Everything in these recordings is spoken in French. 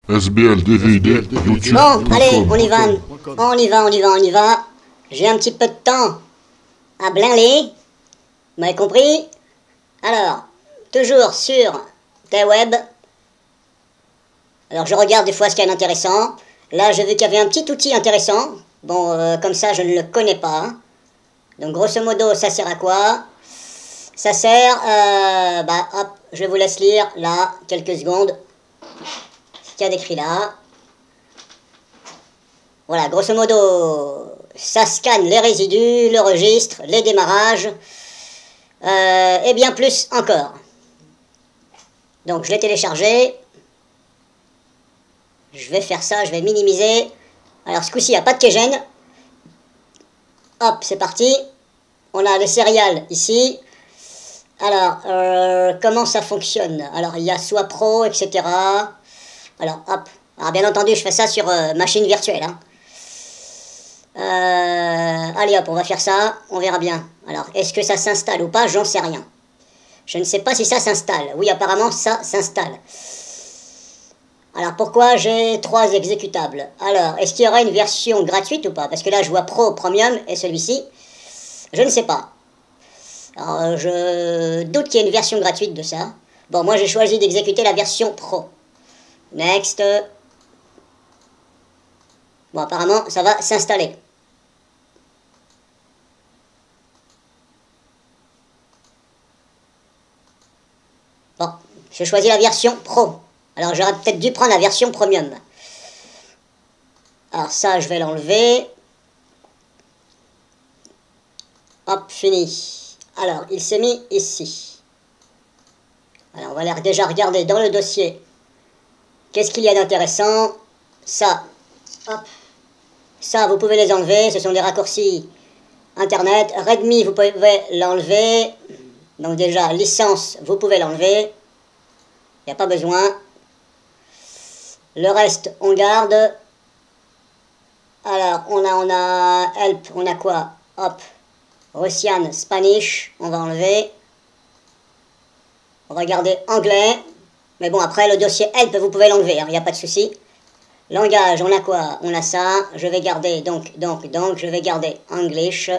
SBL DVD, YouTube. Bon, allez, on y va. On y va. J'ai un petit peu de temps à blinler. Vous m'avez compris? Alors, toujours sur des web. Alors, je regarde des fois ce qu'il y a d'intéressant. Là, j'ai vu qu'il y avait un petit outil intéressant. Bon, comme ça, je ne le connais pas. Donc, grosso modo, ça sert à quoi? Ça sert, hop, je vous laisse lire, là, quelques secondes. Ce qu'il y a d'écrit là. Voilà, grosso modo, ça scanne les résidus, le registre, les démarrages, et bien plus encore. Donc, je l'ai téléchargé. Je vais faire ça, je vais minimiser. Alors, ce coup-ci, il n'y a pas de Keygen. Hop, c'est parti. On a les céréales ici. Alors, comment ça fonctionne? Alors, il y a soit Pro, etc. Alors, hop. Alors, bien entendu, je fais ça sur machine virtuelle. Hein. Allez, hop, on va faire ça. On verra bien. Alors, est-ce que ça s'installe ou pas? J'en sais rien. Je ne sais pas si ça s'installe. Oui, apparemment, ça s'installe. Alors, pourquoi j'ai 3 exécutables? Alors, est-ce qu'il y aura une version gratuite ou pas? Parce que là, je vois Pro, Premium et celui-ci. Je ne sais pas. Alors, je doute qu'il y ait une version gratuite de ça. Bon, moi, j'ai choisi d'exécuter la version Pro. Next. Bon, apparemment, ça va s'installer. Bon, j'ai choisi la version Pro. Alors, j'aurais peut-être dû prendre la version Premium. Alors, ça, je vais l'enlever. Hop, fini. Alors, il s'est mis ici. Alors, on va déjà regarder dans le dossier. Qu'est-ce qu'il y a d'intéressant? Ça. Hop. Ça, vous pouvez les enlever. Ce sont des raccourcis Internet. Redmi, vous pouvez l'enlever. Donc déjà, licence, vous pouvez l'enlever. Il n'y a pas besoin. Le reste, on garde. Alors, on a help, on a quoi? Hop. Russian, Spanish, on va enlever. On va garder anglais. Mais bon, après, le dossier help, vous pouvez l'enlever, il n'y a pas de souci. Langage, on a quoi? On a ça. Je vais garder, donc, je vais garder English.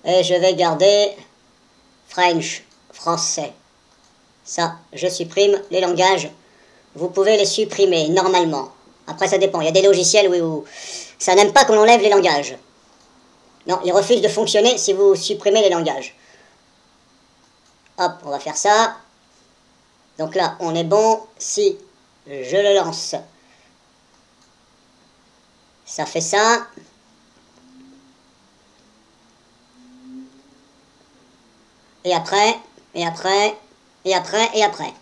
Et je vais garder French, français. Ça, je supprime les langages. Vous pouvez les supprimer, normalement. Après, ça dépend. Il y a des logiciels où ça n'aime pas qu'on enlève les langages. Non, il refuse de fonctionner si vous supprimez les langages. Hop, on va faire ça. Donc là, on est bon. Si je le lance, ça fait ça. Et après, et après, et après, et après.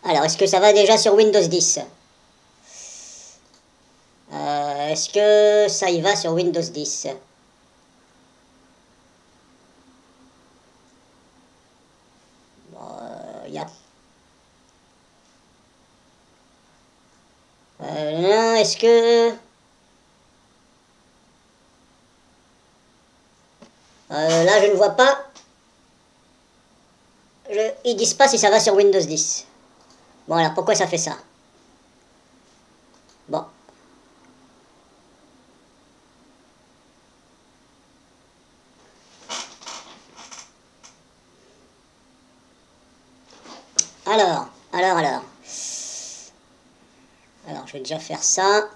Alors, est-ce que ça va déjà sur Windows 10? Est-ce que ça y va sur Windows 10? Non, est-ce que... là, je ne vois pas. Ils disent pas si ça va sur Windows 10. Bon, alors, pourquoi ça fait ça? Bon. Alors. Alors, je vais déjà faire ça.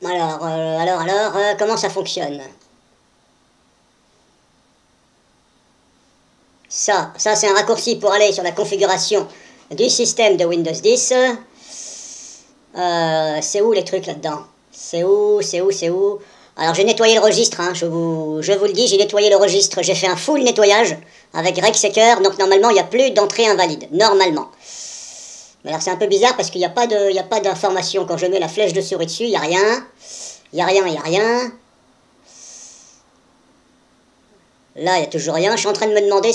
Alors, comment ça fonctionne? Ça c'est un raccourci pour aller sur la configuration du système de Windows 10. C'est où les trucs là-dedans? C'est où? Alors j'ai nettoyé le registre, hein, je vous le dis, j'ai nettoyé le registre, j'ai fait un full nettoyage avec Regseeker, donc normalement il n'y a plus d'entrée invalide, normalement. Mais alors c'est un peu bizarre parce qu'il n'y a pas d'information, quand je mets la flèche de souris dessus, il n'y a rien, Là, il n'y a toujours rien, je suis en train de me demander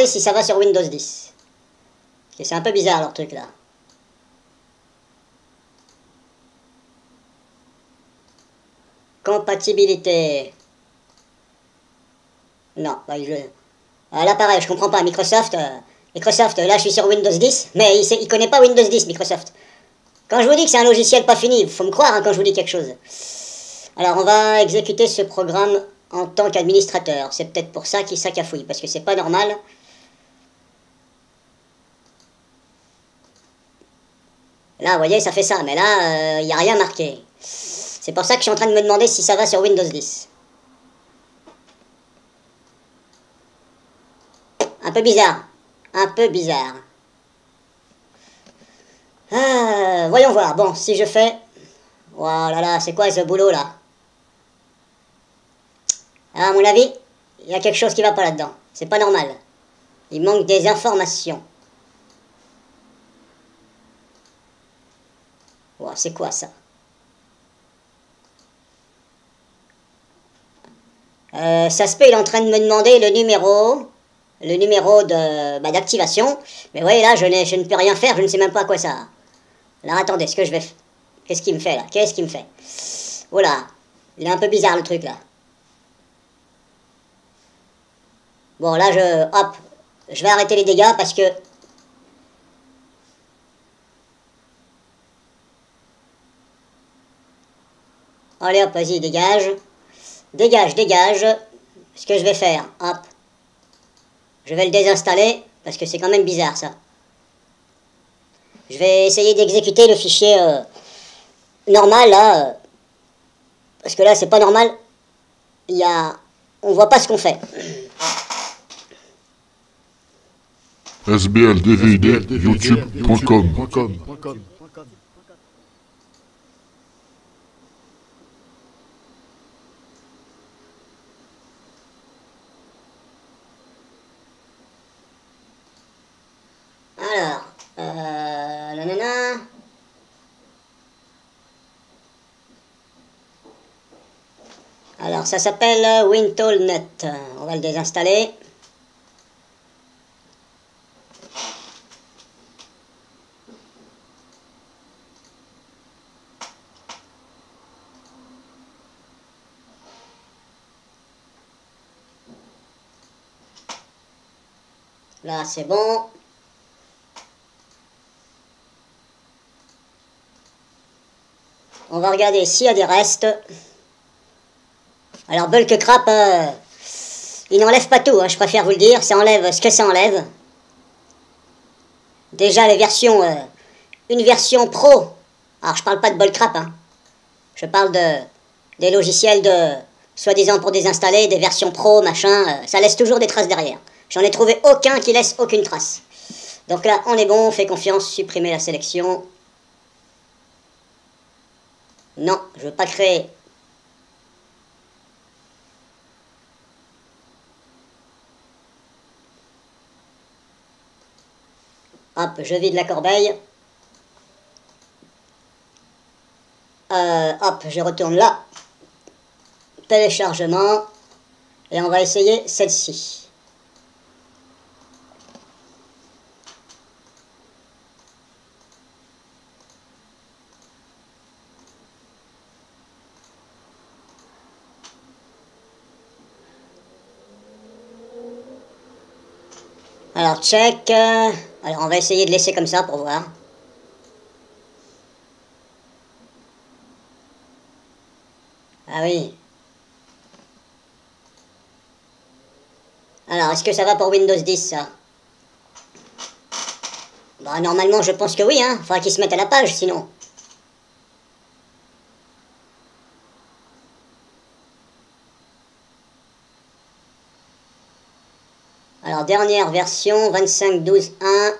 si ça va sur Windows 10. C'est un peu bizarre leur truc là. Compatibilité. Non, bah, là pareil, je comprends pas. Microsoft, là je suis sur Windows 10, mais il connaît pas Windows 10, Microsoft. Quand je vous dis que c'est un logiciel pas fini, il faut me croire hein, quand je vous dis quelque chose. Alors on va exécuter ce programme en tant qu'administrateur. C'est peut-être pour ça qu'il s'accafouille, parce que c'est pas normal. Là, vous voyez, ça fait ça, mais là, il n'y a rien marqué. C'est pour ça que je suis en train de me demander si ça va sur Windows 10. Un peu bizarre. Un peu bizarre. Voyons voir. Bon, si je fais... Oh là là, c'est quoi ce boulot là? Ah, à mon avis, il y a quelque chose qui va pas là-dedans. C'est pas normal. Il manque des informations. Oh, c'est quoi ça? Ça se peut, il est en train de me demander le numéro d'activation. Mais vous voyez là, je ne peux rien faire, je ne sais même pas à quoi ça. Alors attendez, ce que je vais... Qu'est-ce qu'il me fait là? Qu'est-ce qu'il me fait? Voilà, il est un peu bizarre le truc là. Bon là, hop, je vais arrêter les dégâts parce que... Allez hop, vas-y, dégage. Dégage, dégage. Ce que je vais faire, hop. Je vais le désinstaller, parce que c'est quand même bizarre ça. Je vais essayer d'exécuter le fichier normal là. Parce que là, c'est pas normal. On voit pas ce qu'on fait. sbldvid.youtube.com. Alors, nanana. Alors, ça s'appelle WinToolNet. On va le désinstaller. Là, c'est bon. On va regarder s'il y a des restes. Alors, Bulk Crap, il n'enlève pas tout, hein, je préfère vous le dire. Ça enlève ce que ça enlève. Déjà, les versions... une version pro. Alors, je parle pas de Bulk Crap, hein. Je parle des logiciels de... soi-disant pour désinstaller, des versions pro, machin. Ça laisse toujours des traces derrière. J'en ai trouvé aucun qui laisse aucune trace. Donc là, on est bon, on fait confiance, supprimer la sélection. Non, je veux pas créer. Hop, je vide la corbeille. Hop, je retourne là. Téléchargement. Et on va essayer celle-ci. Alors, check. Alors, on va essayer de laisser comme ça pour voir. Ah oui. Alors, est-ce que ça va pour Windows 10, ça? Bah, normalement, je pense que oui, hein. Faudra qu'ils se mettent à la page, sinon. Alors, dernière version, 25.12.1.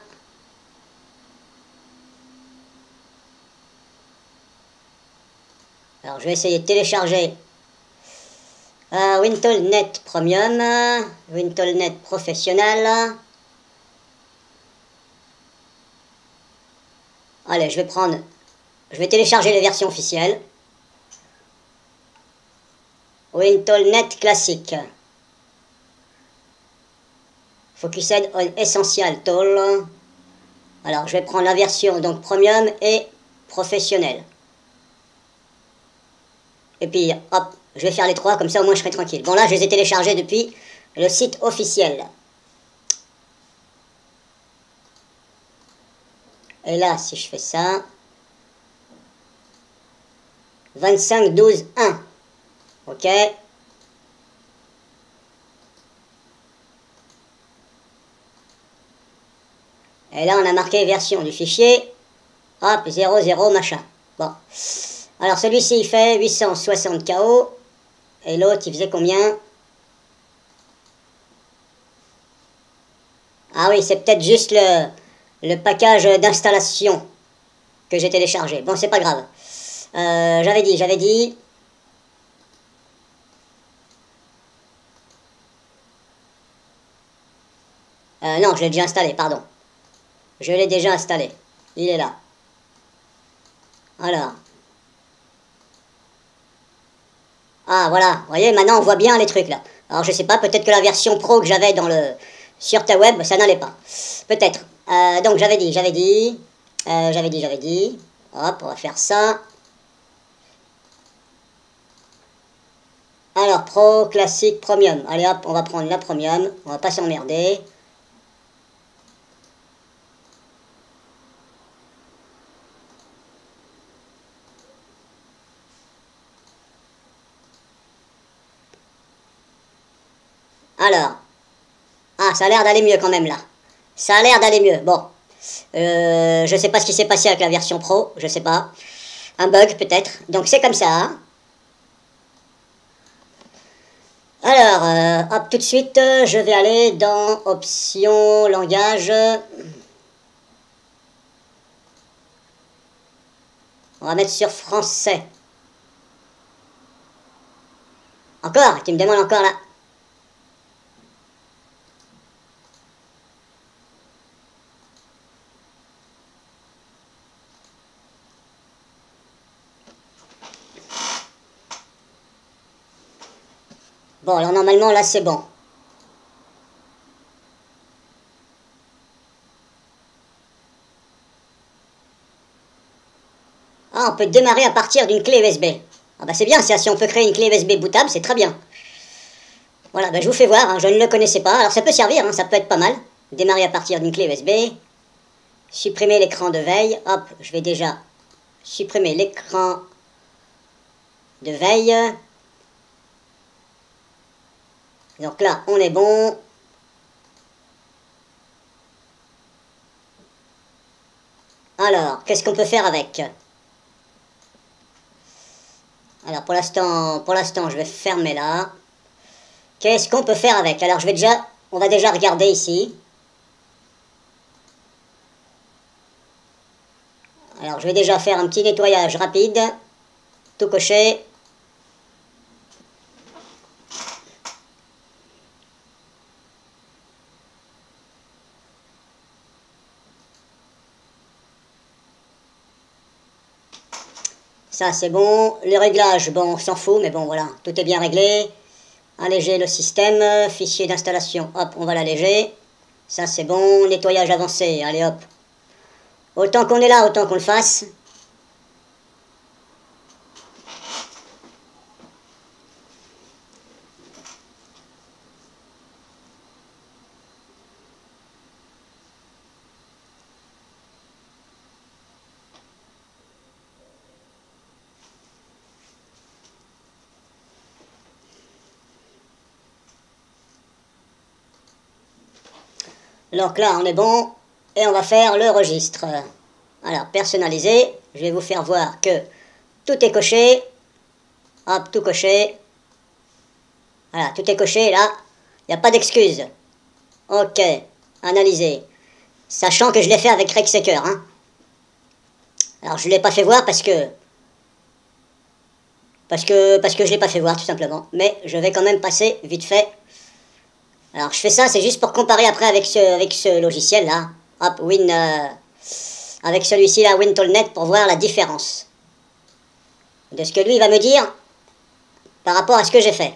Alors, je vais essayer de télécharger WinToolNet Premium, WinToolNet Professionnel. Allez, je vais télécharger les versions officielles. WinToolNet classique. Focused on Essential Tool. Alors, je vais prendre la version donc premium et professionnel. Et puis, hop, je vais faire les trois, comme ça au moins je serai tranquille. Bon, là, je les ai téléchargés depuis le site officiel. Et là, si je fais ça, 25.12.1. OK. Et là, on a marqué version du fichier. Hop, 00 machin. Bon. Alors, celui-ci, il fait 860 KO. Et l'autre, il faisait combien? Ah oui, c'est peut-être juste le package d'installation que j'ai téléchargé. Bon, c'est pas grave. J'avais dit. Non, je l'ai déjà installé, pardon. Je l'ai déjà installé. Il est là. Alors. Ah, voilà. Vous voyez, maintenant, on voit bien les trucs, là. Alors, je sais pas, peut-être que la version pro que j'avais sur ta web, ça n'allait pas. Peut-être. Donc, j'avais dit. Hop, on va faire ça. Alors, pro, classique, premium. Allez, hop, on va prendre la premium. On va pas s'emmerder. Alors. Ah, ça a l'air d'aller mieux quand même, là. Ça a l'air d'aller mieux. Bon. Je sais pas ce qui s'est passé avec la version pro. Je sais pas. Un bug, peut-être. Donc, c'est comme ça, hein. Alors, hop, tout de suite, je vais aller dans Options, langage. On va mettre sur français. Encore? Tu me demandes encore là? Bon, alors normalement, là, c'est bon. Ah, on peut démarrer à partir d'une clé USB. Ah bah c'est bien, ça, si on peut créer une clé USB bootable, c'est très bien. Voilà, bah je vous fais voir, hein, je ne le connaissais pas. Alors ça peut servir, hein, ça peut être pas mal. Démarrer à partir d'une clé USB. Supprimer l'écran de veille. Hop, je vais déjà supprimer l'écran de veille. Donc là, on est bon. Alors, qu'est-ce qu'on peut faire avec? Alors, pour l'instant, je vais fermer là. Qu'est-ce qu'on peut faire avec? Alors, on va déjà regarder ici. Alors, je vais déjà faire un petit nettoyage rapide. Tout coché. Ça, c'est bon. Les réglages, bon, on s'en fout, mais bon, voilà, tout est bien réglé. Alléger le système, fichier d'installation, hop, on va l'alléger. Ça, c'est bon. Nettoyage avancé, allez, hop. Autant qu'on est là, autant qu'on le fasse. Donc là, on est bon. Et on va faire le registre. Alors, personnaliser. Je vais vous faire voir que tout est coché. Hop, tout coché. Voilà, tout est coché, là. Il n'y a pas d'excuse. Ok, analyser. Sachant que je l'ai fait avec Rexecker, hein. Alors, je ne l'ai pas fait voir parce que je ne l'ai pas fait voir, tout simplement. Mais je vais quand même passer vite fait. Alors, je fais ça, c'est juste pour comparer après avec ce logiciel-là. Hop, avec celui-ci, là, WinToolNet, pour voir la différence de ce que lui, il va me dire par rapport à ce que j'ai fait.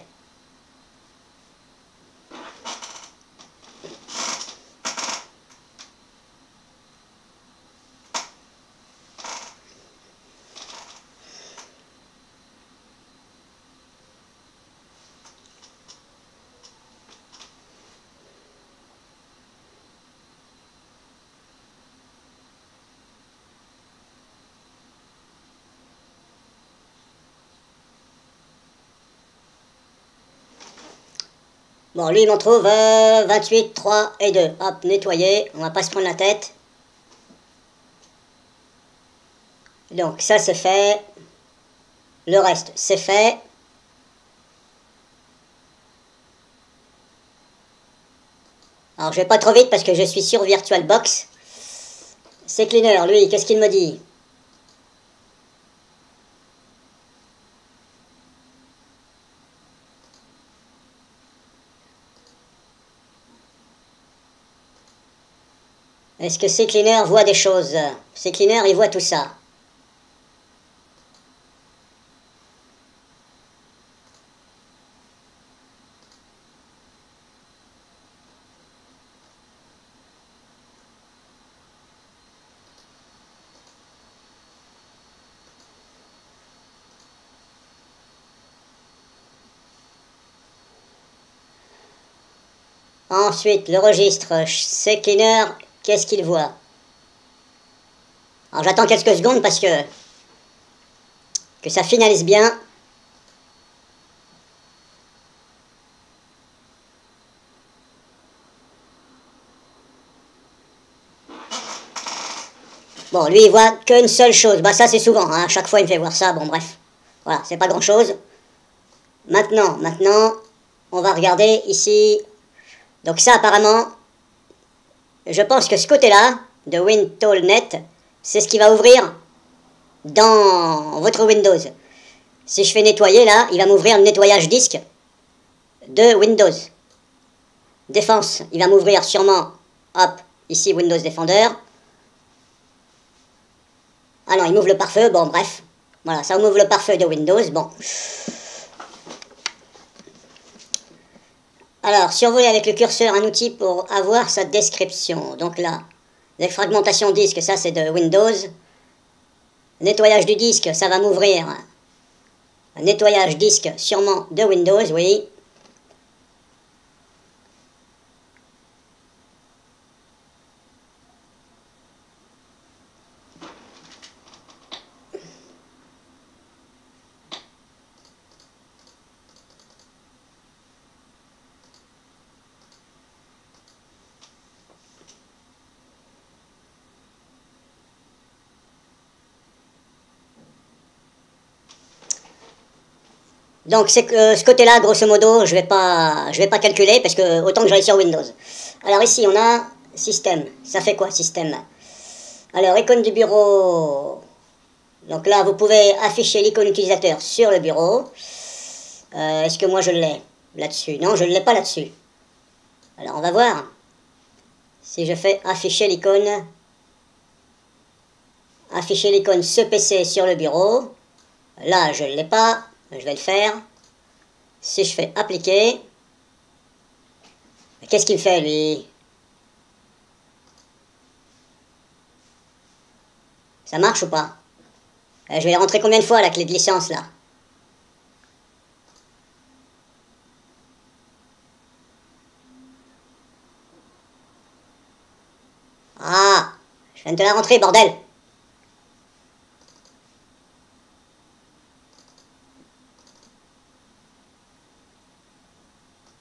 Bon, lui, il m'en trouve 28, 3 et 2. Hop, nettoyer. On va pas se prendre la tête. Donc, ça, c'est fait. Le reste, c'est fait. Alors, je vais pas trop vite parce que je suis sur VirtualBox. CCleaner, lui, qu'est-ce qu'il me dit? Est-ce que CCleaner voit des choses? CCleaner, il voit tout ça. Ensuite, le registre. CCleaner, qu'est-ce qu'il voit? Alors, j'attends quelques secondes parce que ça finalise bien. Bon, lui, il voit qu'une seule chose. Bah, ça, c'est souvent, hein. À chaque fois, il me fait voir ça. Bon, bref. Voilà, c'est pas grand-chose. Maintenant, on va regarder ici. Donc ça, apparemment, je pense que ce côté-là, de WinToolNet, c'est ce qui va ouvrir dans votre Windows. Si je fais nettoyer, là, il va m'ouvrir le nettoyage disque de Windows. Défense, il va m'ouvrir sûrement, hop, ici Windows Defender. Ah non, il m'ouvre le pare-feu, bon bref. Voilà, ça m'ouvre le pare-feu de Windows, bon. Alors, survoler avec le curseur un outil pour avoir sa description. Donc là, les fragmentations disque, ça c'est de Windows. Nettoyage du disque, ça va m'ouvrir. Nettoyage disque, sûrement de Windows, oui. Donc c'est que ce côté-là, grosso modo, je vais pas calculer parce que autant que j'aille sur Windows. Alors ici on a système. Ça fait quoi système? Alors icône du bureau. Donc là vous pouvez afficher l'icône utilisateur sur le bureau. Est-ce que moi je l'ai là-dessus? Non, je ne l'ai pas là-dessus. Alors on va voir. Si je fais afficher l'icône ce PC sur le bureau. Là je ne l'ai pas. Je vais le faire. Si je fais appliquer, qu'est-ce qu'il fait lui? Ça marche ou pas? Je vais rentrer combien de fois la clé de licence là? Ah, je viens de te la rentrer, bordel!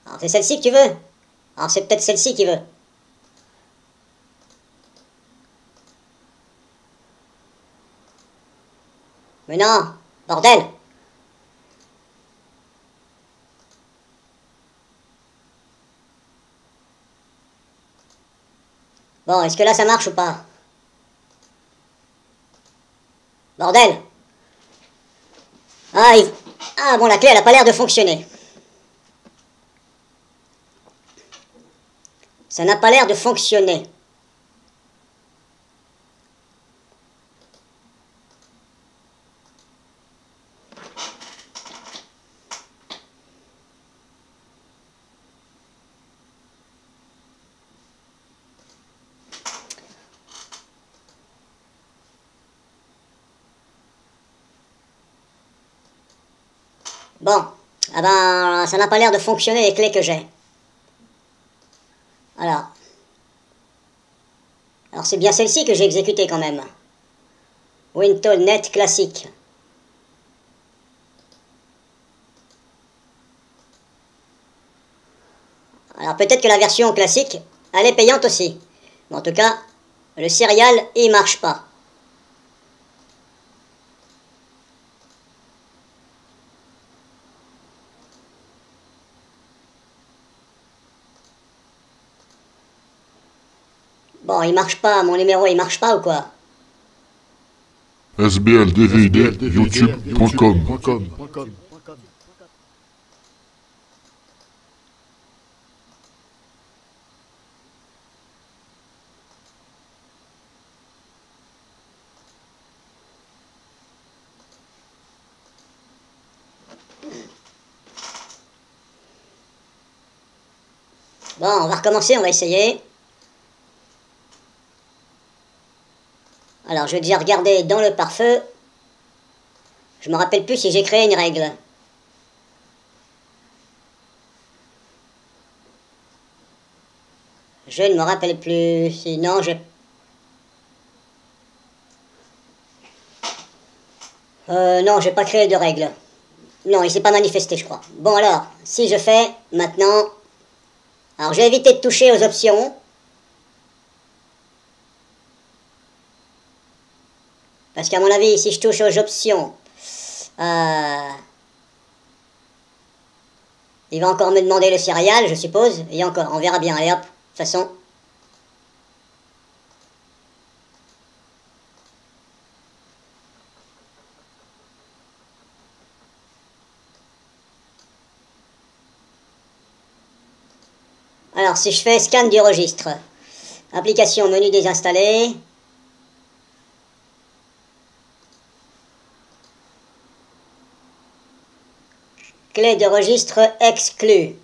Alors c'est celle-ci que tu veux? Alors c'est peut-être celle-ci qui veut. Mais non, bordel! Bon, est-ce que là ça marche ou pas? Bordel! Ah, ah bon, la clé elle a pas l'air de fonctionner. Ça n'a pas l'air de fonctionner. Bon, ah ben, ça n'a pas l'air de fonctionner les clés que j'ai. Alors c'est bien celle-ci que j'ai exécutée quand même. WinToolNet classique. Alors peut-être que la version classique, elle est payante aussi. Mais en tout cas, le serial, il marche pas. Bon, il marche pas, mon numéro il marche pas ou quoi? SBLDVD, youtube.com. Bon, on va recommencer, on va essayer. Alors, je vais déjà regarder dans le pare-feu. Je me rappelle plus si j'ai créé une règle. Je ne me rappelle plus. Sinon, je... non, j'ai pas créé de règle. Non, il s'est pas manifesté, je crois. Bon, alors, si je fais, maintenant... Alors, je vais éviter de toucher aux options. Parce qu'à mon avis, si je touche aux options... il va encore me demander le serial, je suppose. Et encore, on verra bien. Allez hop, de toute façon... Alors, si je fais scan du registre, application menu désinstallé, clé de registre exclue.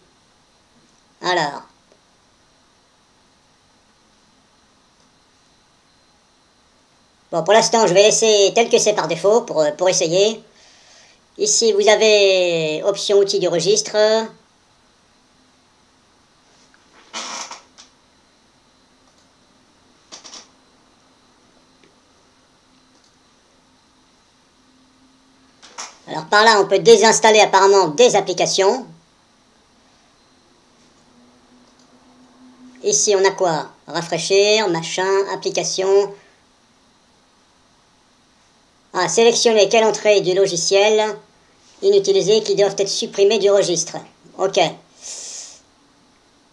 Alors, bon, pour l'instant, je vais laisser tel que c'est par défaut pour essayer. Ici, vous avez option outils du registre. Alors par là, on peut désinstaller apparemment des applications. Ici, on a quoi? Rafraîchir, machin, application. Ah, sélectionner quelle entrée du logiciel inutilisée qui doivent être supprimées du registre. Ok.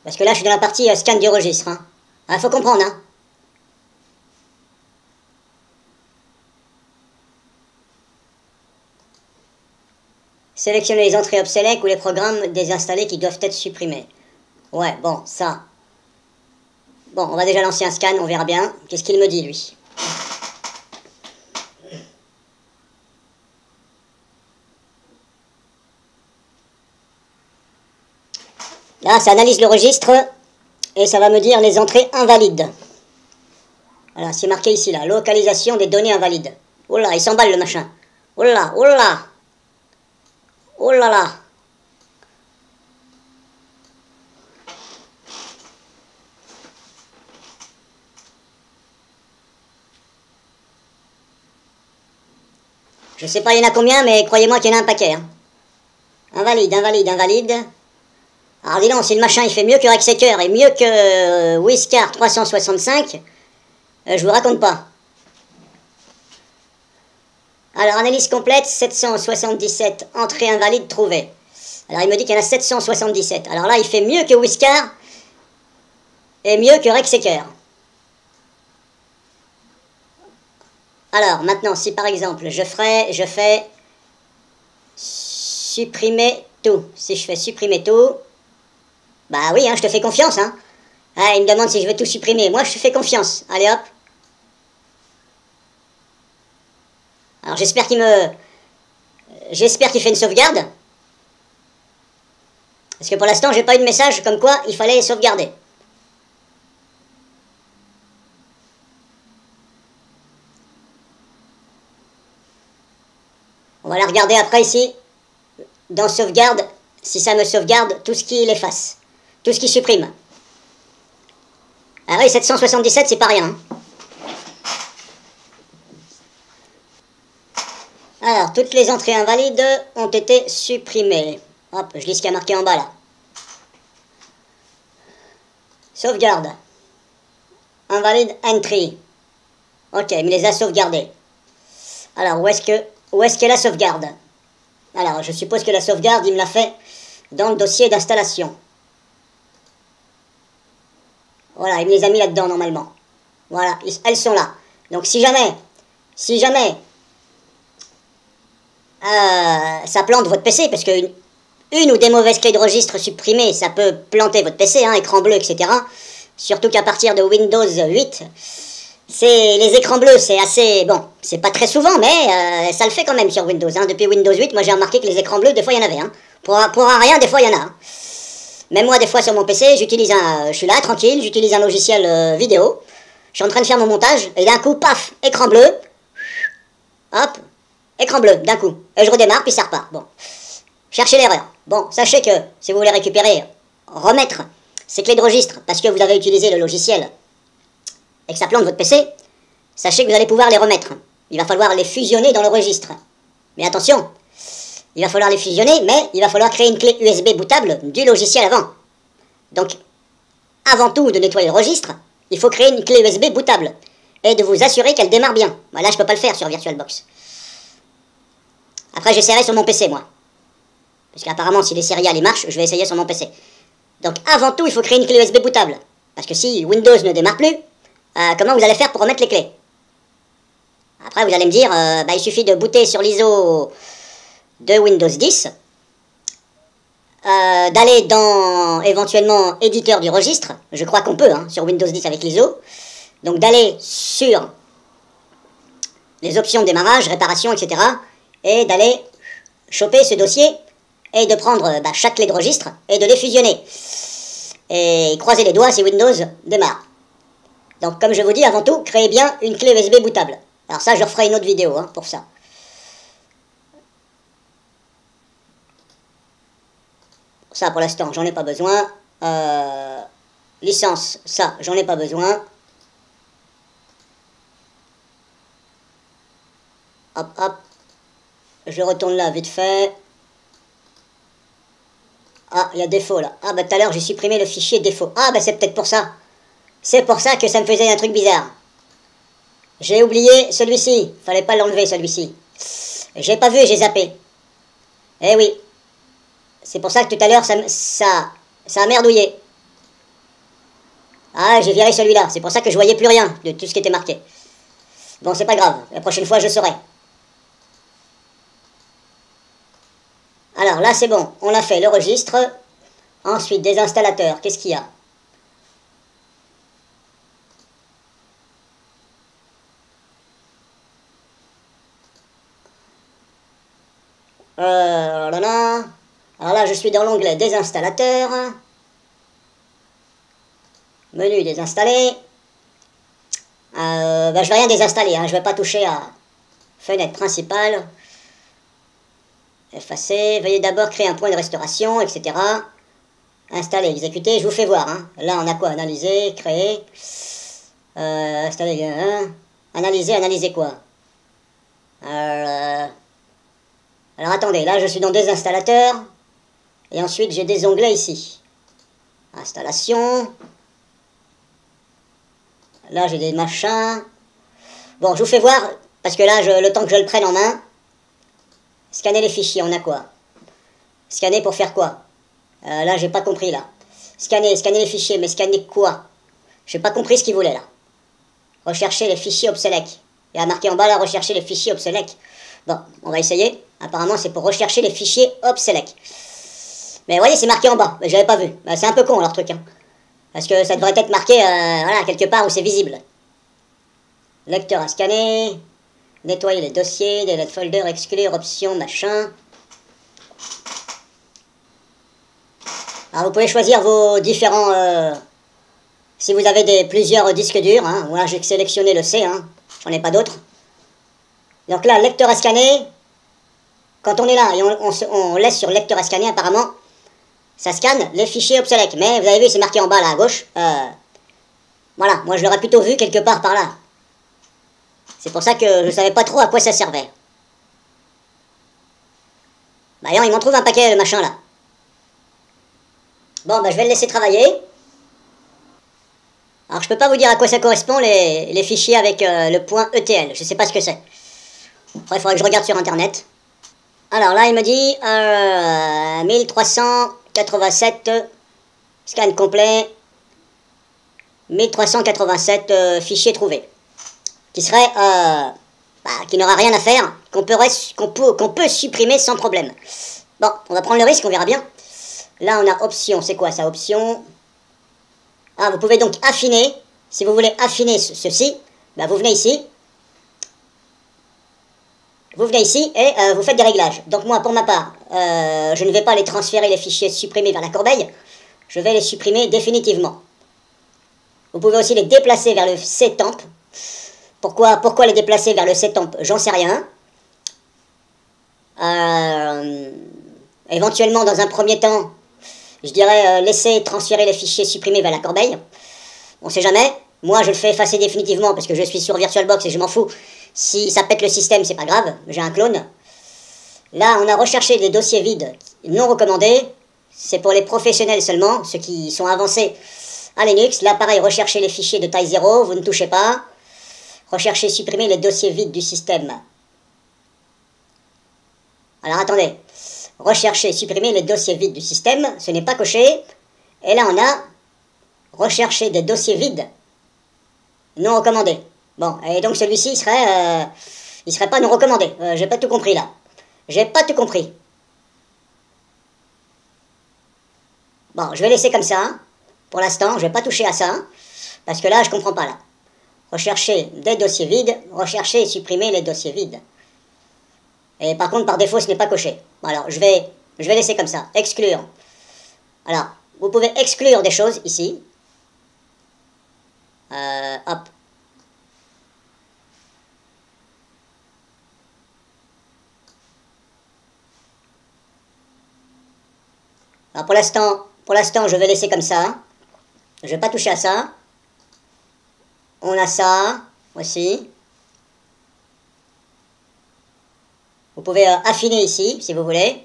Parce que là, je suis dans la partie scan du registre. Hein. Ah, faut comprendre, hein. Sélectionner les entrées obsolètes ou les programmes désinstallés qui doivent être supprimés. Ouais, bon, ça. Bon, on va déjà lancer un scan, on verra bien. Qu'est-ce qu'il me dit, lui? Là, ça analyse le registre et ça va me dire les entrées invalides. Voilà, c'est marqué ici, là. Localisation des données invalides. Oh là, il s'emballe, le machin. Oh là, oh là. Oh là là. Je sais pas il y en a combien, mais croyez-moi qu'il y en a un paquet. Hein. Invalide, invalide, invalide. Alors dis donc, si le machin il fait mieux que Rexecker et mieux que Whiskar 365, je vous raconte pas. Alors analyse complète, 777 entrées invalides trouvées. Alors il me dit qu'il y en a 777. Alors là il fait mieux que Whiskar et mieux que Rexecker. Alors maintenant si par exemple je fais supprimer tout. Si je fais supprimer tout, bah oui, hein, je te fais confiance. Hein. Ah, il me demande si je veux tout supprimer. Moi je te fais confiance. Allez hop. Alors j'espère qu'il fait une sauvegarde. Parce que pour l'instant, j'ai pas eu de message comme quoi il fallait sauvegarder. On va la regarder après ici. Dans sauvegarde, si ça me sauvegarde tout ce qui l'efface. Tout ce qui supprime. Ah oui, 777, c'est pas rien. Hein. Alors, toutes les entrées invalides ont été supprimées. Hop, je lis ce qui a marqué en bas là. Sauvegarde. Invalide entry. Ok, il me les a sauvegardés. Alors, où est-ce qu'est la sauvegarde? Alors, je suppose que la sauvegarde, il me l'a fait dans le dossier d'installation. Voilà, il me les a mis là-dedans, normalement. Voilà, elles sont là. Donc, si jamais ça plante votre PC, parce que une ou des mauvaises clés de registre supprimées, ça peut planter votre PC, hein, écran bleu, etc. Surtout qu'à partir de Windows 8, les écrans bleus, c'est assez... Bon, c'est pas très souvent, mais ça le fait quand même sur Windows. Hein. Depuis Windows 8, moi j'ai remarqué que les écrans bleus, des fois il y en avait. Hein. Pour un rien, des fois il y en a. Hein. Même moi, des fois sur mon PC, je suis là, tranquille, j'utilise un logiciel vidéo. Je suis en train de faire mon montage, et d'un coup, paf, écran bleu. Hop, écran bleu, d'un coup. Et je redémarre, puis ça repart. Bon. Cherchez l'erreur. Bon, sachez que si vous voulez récupérer, remettre ces clés de registre, parce que vous avez utilisé le logiciel, et que ça plante votre PC, sachez que vous allez pouvoir les remettre. Il va falloir les fusionner dans le registre. Mais attention, il va falloir les fusionner, mais il va falloir créer une clé USB bootable du logiciel avant. Donc, avant tout de nettoyer le registre, il faut créer une clé USB bootable. Et de vous assurer qu'elle démarre bien. Là, je peux pas le faire sur VirtualBox. Après, j'essaierai sur mon PC, moi. Parce qu'apparemment, si les serials marchent, je vais essayer sur mon PC. Donc, avant tout, il faut créer une clé USB bootable. Parce que si Windows ne démarre plus, comment vous allez faire pour remettre les clés? Après, vous allez me dire, il suffit de booter sur l'ISO de Windows 10, d'aller dans, éventuellement, éditeur du registre. Je crois qu'on peut, hein, sur Windows 10 avec l'ISO. Donc, d'aller sur les options de démarrage, réparation, etc. Et d'aller choper ce dossier et de prendre chaque clé de registre et de les fusionner. Et croiser les doigts si Windows démarre. Donc, comme je vous dis, avant tout, créez bien une clé USB bootable. Alors ça, je referai une autre vidéo hein, pour ça. Ça, pour l'instant, j'en ai pas besoin. Licence, ça, j'en ai pas besoin. Hop, hop. Je retourne là, vite fait. Ah, il y a défaut là. Ah, tout à l'heure, j'ai supprimé le fichier défaut. Ah, c'est peut-être pour ça. C'est pour ça que ça me faisait un truc bizarre. J'ai oublié celui-ci. Fallait pas l'enlever, celui-ci. J'ai pas vu, j'ai zappé. Eh oui. C'est pour ça que tout à l'heure, ça a merdouillé. Ah, j'ai viré celui-là. C'est pour ça que je voyais plus rien de tout ce qui était marqué. Bon, c'est pas grave. La prochaine fois, je saurai. Alors là, c'est bon. On a fait le registre. Ensuite, des installateurs. Qu'est-ce qu'il y a? Alors là, je suis dans l'onglet des installateurs. Menu désinstaller. Je vais rien désinstaller, hein, je vais pas toucher à fenêtre principale. Effacer. Veuillez d'abord créer un point de restauration, etc. Installer, exécuter. Je vous fais voir. Hein. Là, on a quoi? Analyser, créer. Installer. Analyser quoi? Alors attendez, là je suis dans des installateurs. Et ensuite j'ai des onglets ici. Installation. Là j'ai des machins. Bon, je vous fais voir, parce que là, le temps que je le prenne en main. Scanner les fichiers, on a quoi? Scanner pour faire quoi? Là j'ai pas compris là. Scanner les fichiers, mais scanner quoi? J'ai pas compris ce qu'il voulait là. Rechercher les fichiers obsolètes. Il y a marqué en bas là, rechercher les fichiers obsolètes. Bon, on va essayer. Apparemment, c'est pour rechercher les fichiers obsolètes. Mais vous voyez, c'est marqué en bas. Mais j'avais pas vu. C'est un peu con leur truc. Hein. Parce que ça devrait être marqué voilà, quelque part où c'est visible. Lecteur à scanner. Nettoyer les dossiers, delete folder, exclure, options, machin. Alors vous pouvez choisir vos différents... si vous avez plusieurs disques durs. Hein. Voilà, j'ai sélectionné le C. Hein. J'en ai pas d'autres. Donc là, lecteur à scanner, quand on est là et on laisse sur lecteur à scanner, apparemment, ça scanne les fichiers obsolètes. Mais vous avez vu, c'est marqué en bas là à gauche. Voilà, moi je l'aurais plutôt vu quelque part par là. C'est pour ça que je ne savais pas trop à quoi ça servait. Bah non, il m'en trouve un paquet, le machin là. Bon, je vais le laisser travailler. Alors je peux pas vous dire à quoi ça correspond les fichiers avec le point ETL, je sais pas ce que c'est. Après il faudrait que je regarde sur internet. Alors là il me dit 1387 scan complet, 1387 fichiers trouvés. Qui serait qui n'aura rien à faire, qu'on peut supprimer sans problème. Bon, on va prendre le risque, on verra bien. Là on a option, c'est quoi ça, option? Ah, vous pouvez donc affiner, si vous voulez affiner ceci, vous venez ici. Vous venez ici et vous faites des réglages. Donc moi, pour ma part, je ne vais pas les transférer, les fichiers supprimés vers la corbeille. Je vais les supprimer définitivement. Vous pouvez aussi les déplacer vers le C-temp. Pourquoi les déplacer vers le C-temp? J'en sais rien. Éventuellement, dans un premier temps, je dirais laisser transférer les fichiers supprimés vers la corbeille. On sait jamais. Moi, je le fais effacer définitivement parce que je suis sur VirtualBox et je m'en fous. Si ça pète le système, c'est pas grave. J'ai un clone. Là, on a recherché des dossiers vides non recommandés. C'est pour les professionnels seulement, ceux qui sont avancés à Linux. Là, pareil, recherchez les fichiers de taille 0, vous ne touchez pas. Recherchez, supprimer les dossiers vides du système. Alors, attendez. Rechercher, supprimer les dossiers vides du système, ce n'est pas coché. Et là, on a rechercher des dossiers vides non recommandés. Bon, et donc celui-ci il serait pas non recommandé. J'ai pas tout compris là. J'ai pas tout compris. Bon, je vais laisser comme ça. Pour l'instant, je vais pas toucher à ça. Parce que là, je comprends pas là. Rechercher des dossiers vides, rechercher et supprimer les dossiers vides. Et par contre, par défaut, ce n'est pas coché. Bon, alors, je vais laisser comme ça. Exclure. Alors, vous pouvez exclure des choses ici. Hop. Alors pour l'instant, je vais laisser comme ça. Je vais pas toucher à ça. On a ça aussi. Vous pouvez affiner ici, si vous voulez.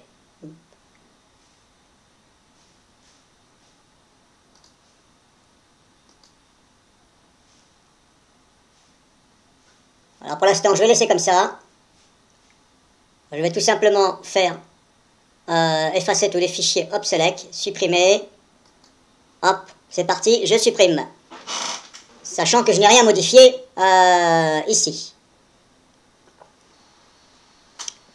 Alors pour l'instant, je vais laisser comme ça. Je vais tout simplement faire effacer tous les fichiers, hop, select, supprimer. Hop, c'est parti, je supprime. Sachant que je n'ai rien modifié ici.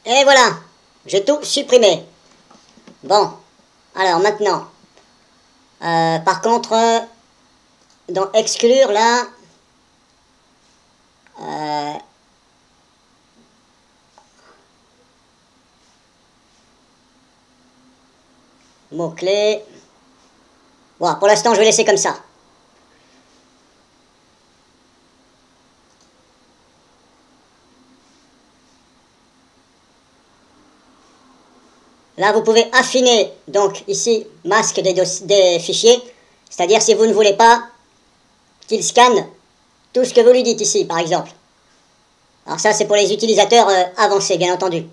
Et voilà, j'ai tout supprimé. Bon, alors maintenant, par contre, dans exclure là, mot-clé. Bon, pour l'instant, je vais laisser comme ça. Là, vous pouvez affiner, donc ici, masque des fichiers. C'est-à-dire si vous ne voulez pas qu'il scanne tout ce que vous lui dites ici, par exemple. Alors ça, c'est pour les utilisateurs avancés, bien entendu.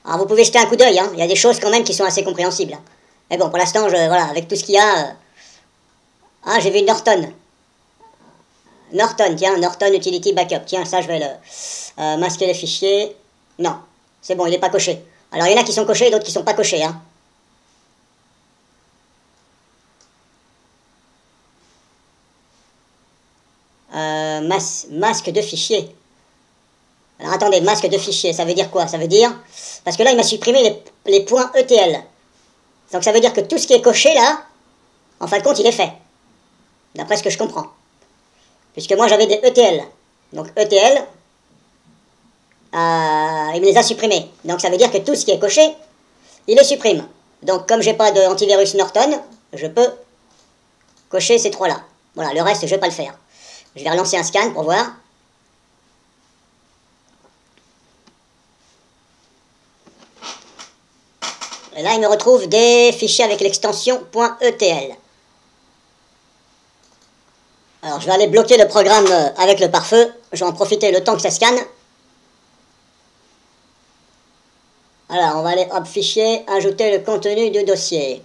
Alors vous pouvez jeter un coup d'œil, hein. Il y a des choses quand même qui sont assez compréhensibles. Mais bon, pour l'instant, voilà, avec tout ce qu'il y a... Ah, j'ai vu Norton. Norton, tiens, Norton Utility Backup. Tiens, ça, je vais le masquer les fichiers. Non, c'est bon, il n'est pas coché. Alors, il y en a qui sont cochés et d'autres qui ne sont pas cochés, hein. Masque de fichier. Alors attendez, masque de fichier, ça veut dire quoi? Ça veut dire... Parce que là, il m'a supprimé les points ETL. Donc ça veut dire que tout ce qui est coché là, en fin de compte, il est fait. D'après ce que je comprends. Puisque moi, j'avais des ETL. Donc ETL, il me les a supprimés. Donc ça veut dire que tout ce qui est coché, il les supprime. Donc comme j'ai pas d'antivirus Norton, je peux cocher ces trois-là. Voilà, le reste, je vais pas le faire. Je vais relancer un scan pour voir. Et là, il me retrouve des fichiers avec l'extension .etl. Alors, je vais aller bloquer le programme avec le pare-feu. Je vais en profiter le temps que ça scanne. Alors, on va aller, hop, fichier, ajouter le contenu du dossier.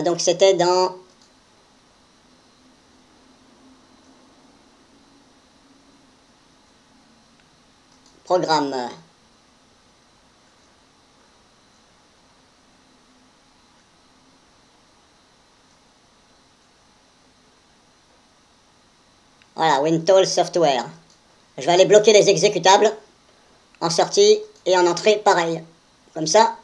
Donc, c'était dans Programme. Voilà, Windows Software. Je vais aller bloquer les exécutables en sortie et en entrée pareil. Comme ça.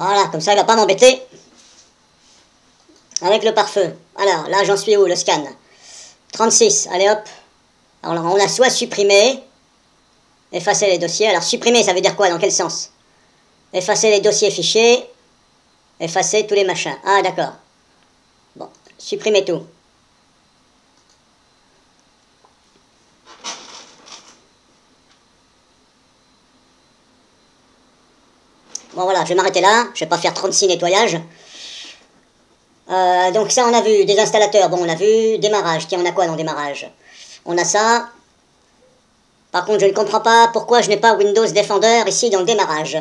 Voilà, comme ça il va pas m'embêter avec le pare-feu. Alors, là j'en suis où, le scan? 36, allez hop. Alors on a soit supprimé, effacer les dossiers. Alors supprimer, ça veut dire quoi? Dans quel sens? Effacer les dossiers fichiers, effacer tous les machins. Ah d'accord. Bon, supprimer tout. Bon voilà, je vais m'arrêter là, je vais pas faire 36 nettoyages. Donc ça on a vu, des installateurs, bon on a vu, démarrage, tiens on a quoi dans démarrage? On a ça. Par contre je ne comprends pas pourquoi je n'ai pas Windows Defender ici dans le démarrage.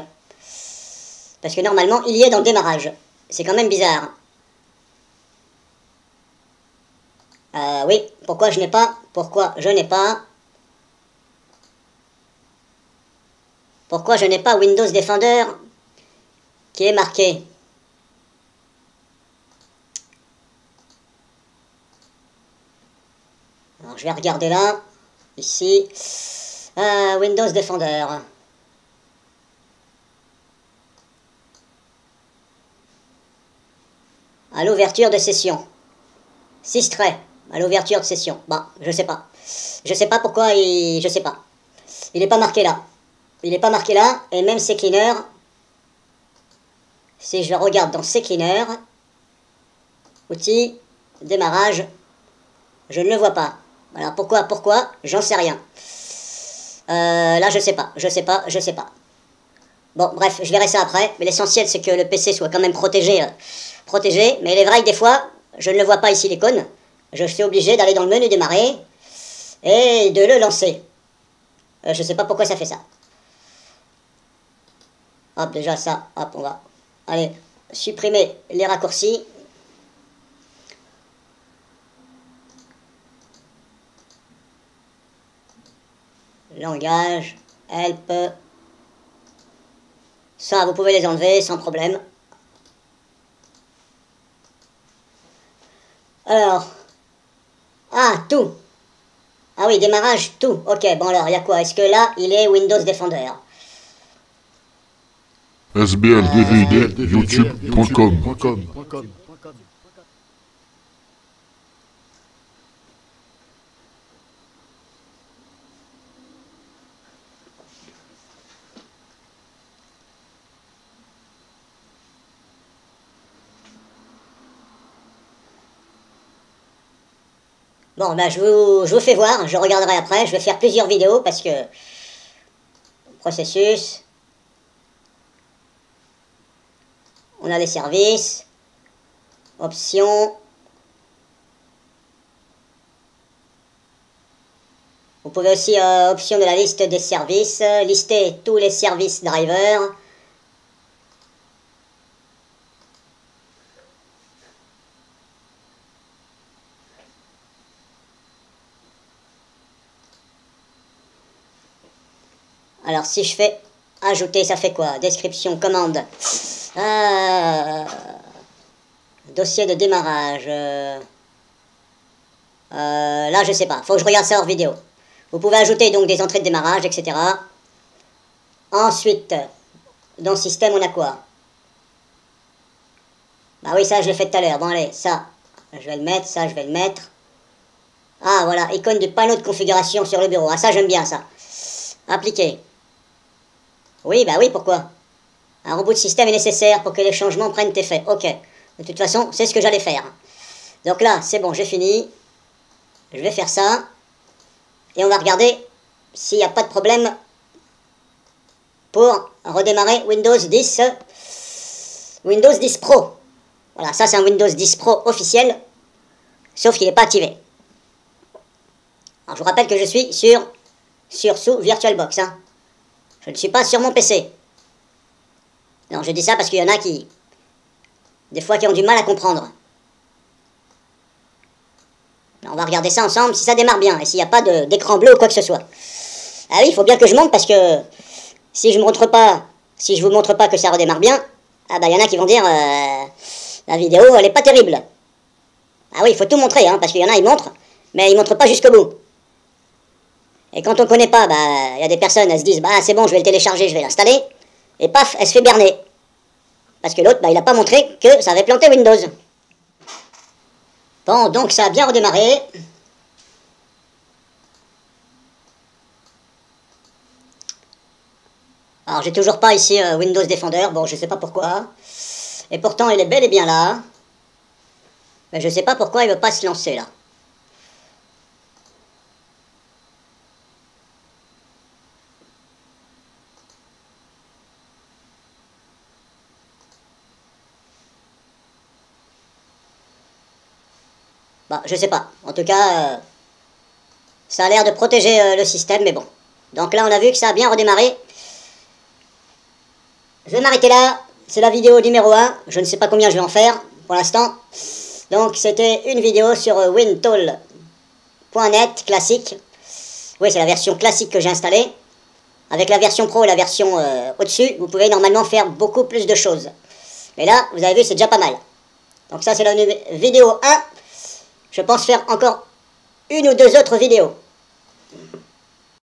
Parce que normalement il y est dans le démarrage. C'est quand même bizarre. Oui, pourquoi je n'ai pas Windows Defender qui est marqué? Alors je vais regarder là, ici, Windows Defender. À l'ouverture de session. 6 traits, à l'ouverture de session. Bah, je sais pas. Je sais pas pourquoi je sais pas. Il n'est pas marqué là. Il n'est pas marqué là, et même CCleaner, si je regarde dans CCleaner, outils, démarrage, je ne le vois pas. Alors pourquoi, j'en sais rien. Là je sais pas. Bon bref, je verrai ça après, mais l'essentiel c'est que le PC soit quand même protégé, mais il est vrai que des fois, je ne le vois pas ici l'icône, je suis obligé d'aller dans le menu démarrer, et de le lancer. Je sais pas pourquoi ça fait ça. Hop, déjà ça, hop, on va, allez, supprimer les raccourcis. Langage, help. Ça, vous pouvez les enlever sans problème. Alors. Ah, tout. Ah oui, démarrage, tout. Ok, bon alors, il y a quoi? Est-ce que là, il est Windows Defender? sbldvd youtube.com. Bon, ben je vous fais voir, je regarderai après, je vais faire plusieurs vidéos parce que... Processus... On a les services... Options... Vous pouvez aussi, option de la liste des services, lister tous les services drivers... Alors si je fais ajouter, ça fait quoi? Description, commande. Dossier de démarrage. Là je sais pas, faut que je regarde ça hors vidéo. Vous pouvez ajouter donc des entrées de démarrage, etc. Ensuite, dans système on a quoi? Bah oui, ça je l'ai fait tout à l'heure. Bon allez, ça je vais le mettre, ça je vais le mettre. Ah voilà, icône du panneau de configuration sur le bureau. Ah ça j'aime bien ça. Appliquer. Oui, bah oui, pourquoi? Un reboot système est nécessaire pour que les changements prennent effet. Ok. De toute façon, c'est ce que j'allais faire. Donc là, c'est bon, j'ai fini. Je vais faire ça. Et on va regarder s'il n'y a pas de problème pour redémarrer Windows 10. Windows 10 Pro. Voilà, ça c'est un Windows 10 Pro officiel. Sauf qu'il n'est pas activé. Alors je vous rappelle que je suis sur sous VirtualBox. Hein. Je ne suis pas sur mon PC. Non, je dis ça parce qu'il y en a qui... des fois qui ont du mal à comprendre. On va regarder ça ensemble si ça démarre bien et s'il n'y a pas d'écran bleu ou quoi que ce soit. Ah oui, il faut bien que je monte parce que si je vous montre pas que ça redémarre bien, ah bah il y en a qui vont dire la vidéo elle est pas terrible. Ah oui, il faut tout montrer hein, parce qu'il y en a ils montrent, mais ils montrent pas jusqu'au bout. Et quand on connaît pas, bah il y a des personnes, elles se disent bah c'est bon, je vais le télécharger, je vais l'installer, et paf, elle se fait berner. Parce que l'autre, bah, il a pas montré que ça avait planté Windows. Bon, donc ça a bien redémarré. Alors j'ai toujours pas ici Windows Defender, bon je sais pas pourquoi. Et pourtant il est bel et bien là. Mais je sais pas pourquoi il veut pas se lancer là. Bah je sais pas, en tout cas ça a l'air de protéger le système, mais bon. Donc là on a vu que ça a bien redémarré. Je vais m'arrêter là, c'est la vidéo numéro 1, je ne sais pas combien je vais en faire pour l'instant. Donc c'était une vidéo sur WinTool.net classique. Oui, c'est la version classique que j'ai installée. Avec la version Pro et la version au-dessus, vous pouvez normalement faire beaucoup plus de choses. Mais là, vous avez vu, c'est déjà pas mal. Donc ça c'est la vidéo 1. Je pense faire encore une ou deux autres vidéos.